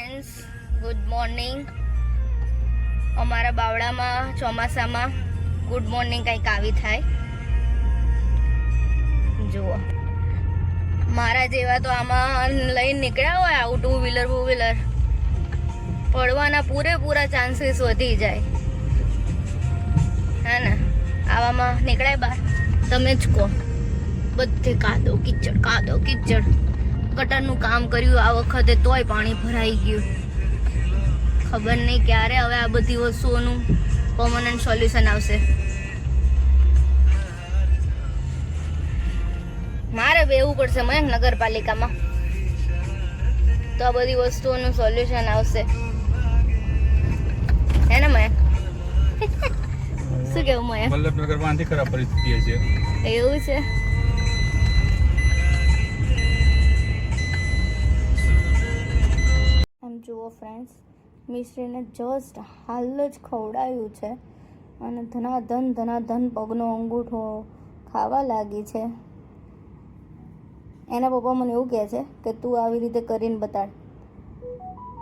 Friends, good morning. અમારા બાવળામાં ચોમાસામાં good morning કંઈક આવી થાય. જુઓ, મારા જેવા તો આમાં લઈને નીકળ્યા હોય આવું ટુ વ્હીલર પડવાના પૂરેપૂરા ચાન્સીસ વધી જાય, હે ને? આવામાં નીકળાય બહાર? તમે જ કહો. બધે કાદો કીચડ. ગટરનું કામ કર્યું આ વખતે, તોય પાણી ભરાઈ ગયું. ખબર નહીં ક્યારે હવે આ બધી વસ્તુઓનું પરમનન્ટ સોલ્યુશન આવશે. મારે બેવું પડશે મયંક નગરપાલિકામાં, તો આ બધી વસ્તુઓનું સોલ્યુશન આવશે, હે ને મયંક? શું કેવું મયંક? વલ્લભનગરમાં આથી ખરાબ પરિસ્થિતિ છે. એવું છે? આમ જુઓ ફ્રેન્ડ્સ, મિશ્રીને જસ્ટ હાલ જ ખવડાવ્યું છે અને ધનાધન પગનો અંગૂઠો ખાવા લાગી છે. એના પપ્પા મને એવું કહે છે કે તું આવી રીતે કરીને બતાડ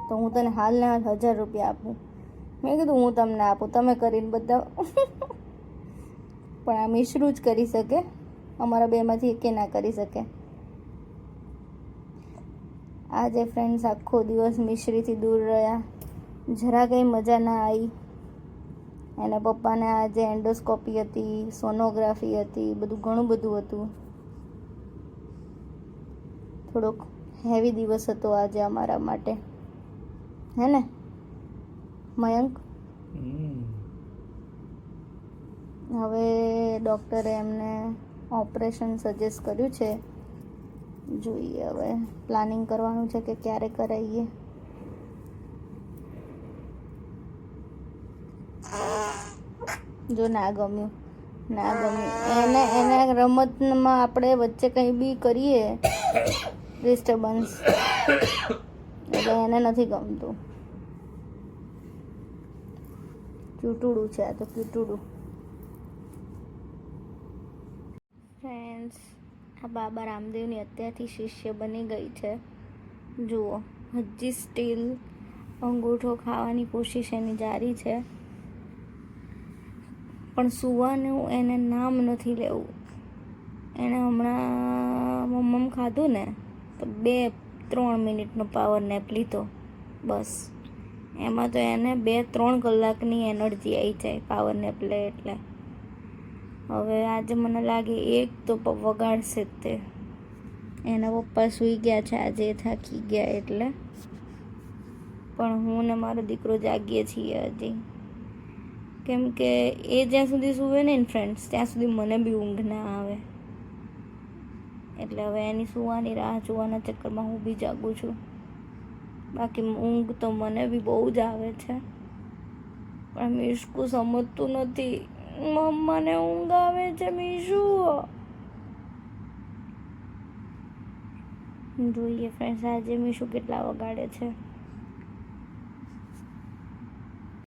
તો હું તને હાલના 1000 રૂપિયા આપું. મેં કીધું હું તમને આપું, તમે કરીને બતાવો. પણ આ મિશ્રું જ કરી શકે, અમારા બેમાંથી એકે ના કરી શકે. આજે ફ્રેન્ડ્સ આખો દિવસ મિશ્રીથી દૂર રહ્યા, જરા કંઈ મજા ના આવી. એના પપ્પાને આજે એન્ડોસ્કોપી હતી, સોનોગ્રાફી હતી, ઘણું બધું હતું. થોડોક હેવી દિવસ હતો આજે અમારા માટે, હે ને મયંક? હવે ડૉક્ટરે એમને ઓપરેશન સજેસ્ટ કર્યું છે. જોઈએ હવે પ્લાનિંગ કરવાનું છે કે ક્યારે કરાવીએ. જો ના ગમ્યું એને રમતમાં આપણે વચ્ચે કંઈ બી કરીએ ડિસ્ટર્બન્સ, એટલે એને નથી ગમતું. ક્યુટુડું છે આ તો, ક્યુટુડું. ફ્રેન્ડ્સ, આ બાબા રામદેવની અત્યારથી શિષ્ય બની ગઈ છે. જુઓ, હજી સ્ટીલ અંગૂઠો ખાવાની કોશિશ એની જારી છે, પણ સુવાનું એને નામ નથી લેવું. એને હમણાં મમ્મ ખાધું ને તો 2-3 મિનિટનો પાવર નેપ લીધો, બસ. એમાં તો એને 2-3 કલાકની એનર્જી આવી જાય પાવર નેપ લે એટલે. હવે આજે મને લાગે એક તો વગાડશે જ તે. એના પપ્પા સૂઈ ગયા છે આજે, થાકી ગયા એટલે. પણ હું ને મારો દીકરો જાગીએ છીએ હજી, કેમ કે એ જ્યાં સુધી સૂવે ને ફ્રેન્ડ્સ, ત્યાં સુધી મને બી ઊંઘ ના આવે. એટલે હવે એની સૂવાની રાહ જોવાના ચક્કરમાં હું બી જાગું છું. બાકી ઊંઘ તો મને બી બહુ જ આવે છે, પણ મીશકુ સમજતું નથી. મમ્માને ઊંઘ આવે છે મીશુ. જોઈએ ફ્રેન્ડ્સ આજે મીશુ કેટલા વગાડે છે.